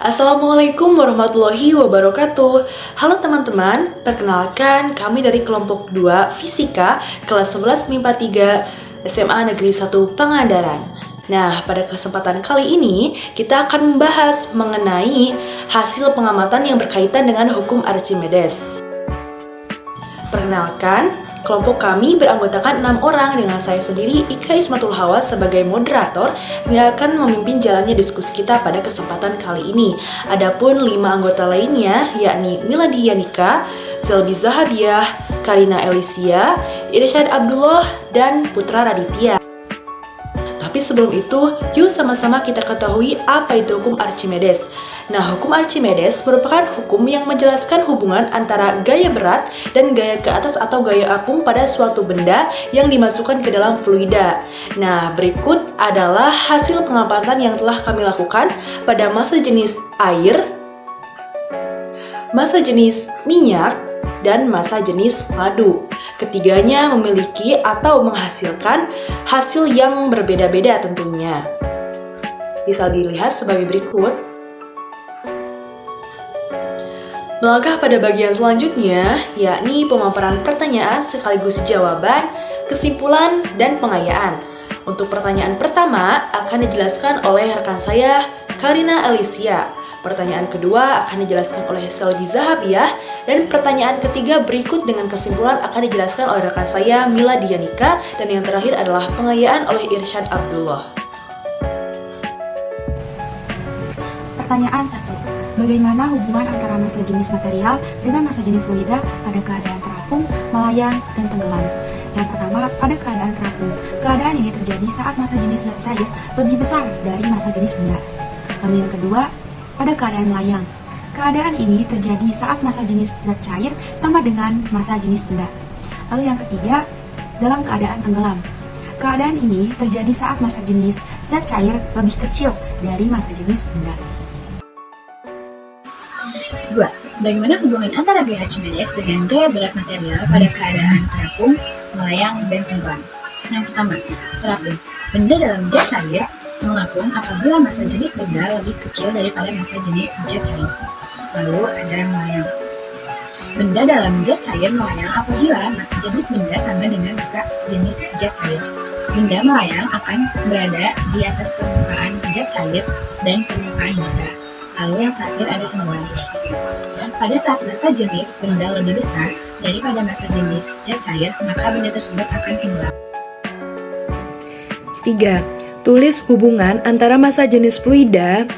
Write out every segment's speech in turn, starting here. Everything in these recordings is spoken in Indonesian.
Assalamualaikum warahmatullahi wabarakatuh. Halo teman-teman, perkenalkan kami dari kelompok 2 Fisika kelas 11 MIPA 3 SMA Negeri 1 Pangandaran. Nah, pada kesempatan kali ini kita akan membahas mengenai hasil pengamatan yang berkaitan dengan hukum Archimedes. Perkenalkan, kelompok kami beranggotakan 6 orang dengan saya sendiri, Ika Ismatul Hawas sebagai moderator yang akan memimpin jalannya diskusi kita pada kesempatan kali ini. Adapun 5 anggota lainnya yakni Milady Yanika, Selby Zahabiah, Karina Elisia, Irsyad Abdullah, dan Putra Raditya. Tapi sebelum itu, yuk sama-sama kita ketahui apa itu hukum Archimedes. Nah, hukum Archimedes merupakan hukum yang menjelaskan hubungan antara gaya berat dan gaya ke atas atau gaya apung pada suatu benda yang dimasukkan ke dalam fluida. Nah, berikut adalah hasil pengamatan yang telah kami lakukan pada massa jenis air, massa jenis minyak, dan massa jenis madu. Ketiganya memiliki atau menghasilkan hasil yang berbeda-beda tentunya. Bisa dilihat sebagai berikut. Melangkah pada bagian selanjutnya, yakni pemaparan pertanyaan sekaligus jawaban, kesimpulan, dan pengayaan. Untuk pertanyaan pertama akan dijelaskan oleh rekan saya, Karina Elisia. Pertanyaan kedua akan dijelaskan oleh Selby Zahabiah. Dan pertanyaan ketiga berikut dengan kesimpulan akan dijelaskan oleh rekan saya, Milady Yanika. Dan yang terakhir adalah pengayaan oleh Irsyad Abdullah. Pertanyaan 1. Bagaimana hubungan antara massa jenis material dengan massa jenis fluida pada keadaan terapung, melayang, dan tenggelam? Yang pertama, pada keadaan terapung. Keadaan ini terjadi saat massa jenis zat cair lebih besar dari massa jenis benda. Lalu yang kedua, pada keadaan melayang. Keadaan ini terjadi saat massa jenis zat cair sama dengan massa jenis benda. Lalu yang ketiga, dalam keadaan tenggelam. Keadaan ini terjadi saat massa jenis zat cair lebih kecil dari massa jenis benda. 2. Bagaimana hubungan antara gaya Archimedes dengan gaya berat material pada keadaan terapung, melayang, dan tenggelam? Yang pertama, terapung. Benda dalam zat cair mengapung apabila massa jenis benda lebih kecil daripada massa jenis zat cair. Lalu ada melayang. Benda dalam zat cair melayang apabila jenis benda sama dengan massa jenis zat cair. Benda melayang akan berada di atas permukaan zat cair dan permukaan basa. Lalu yang terakhir ada tenggelam. Pada saat massa jenis benda lebih besar daripada massa jenis zat cair, maka benda tersebut akan tenggelam. 3. Tulis hubungan antara massa jenis fluida,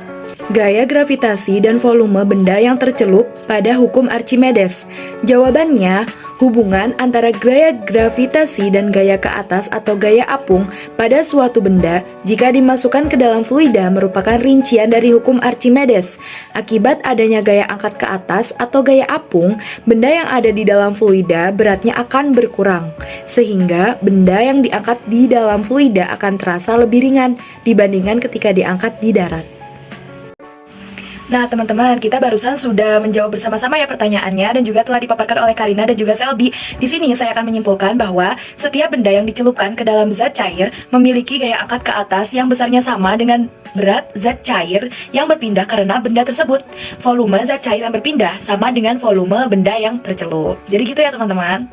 gaya gravitasi, dan volume benda yang tercelup pada hukum Archimedes. Jawabannya, hubungan antara gaya gravitasi dan gaya ke atas atau gaya apung pada suatu benda jika dimasukkan ke dalam fluida merupakan rincian dari hukum Archimedes. Akibat adanya gaya angkat ke atas atau gaya apung, benda yang ada di dalam fluida beratnya akan berkurang, sehingga benda yang diangkat di dalam fluida akan terasa lebih ringan dibandingkan ketika diangkat di darat. Nah teman-teman, kita barusan sudah menjawab bersama-sama ya pertanyaannya dan juga telah dipaparkan oleh Karina dan juga Selby. Di sini saya akan menyimpulkan bahwa setiap benda yang dicelupkan ke dalam zat cair memiliki gaya angkat ke atas yang besarnya sama dengan berat zat cair yang berpindah karena benda tersebut. Volume zat cair yang berpindah sama dengan volume benda yang tercelup. Jadi gitu ya teman-teman.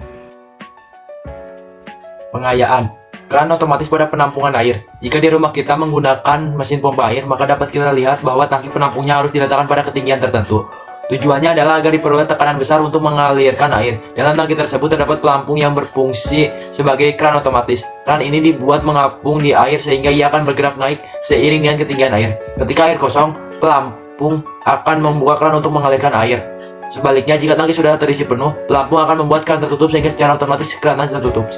Pengayaan. Keran otomatis pada penampungan air. Jika di rumah kita menggunakan mesin pompa air, maka dapat kita lihat bahwa tangki penampungnya harus diletakkan pada ketinggian tertentu. Tujuannya adalah agar diperoleh tekanan besar untuk mengalirkan air. Dalam tangki tersebut terdapat pelampung yang berfungsi sebagai keran otomatis. Keran ini dibuat mengapung di air sehingga ia akan bergerak naik seiring dengan ketinggian air. Ketika air kosong, pelampung akan membuka keran untuk mengalirkan air. Sebaliknya, jika tangki sudah terisi penuh, pelampung akan membuat keran tertutup sehingga secara otomatis keran tertutup.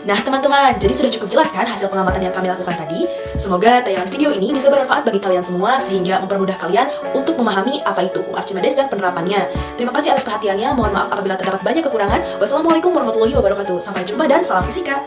Nah teman-teman, jadi sudah cukup jelas kan hasil pengamatan yang kami lakukan tadi? Semoga tayangan video ini bisa bermanfaat bagi kalian semua sehingga mempermudah kalian untuk memahami apa itu hukum Archimedes dan penerapannya. Terima kasih atas perhatiannya, mohon maaf apabila terdapat banyak kekurangan. Wassalamualaikum warahmatullahi wabarakatuh. Sampai jumpa dan salam fisika.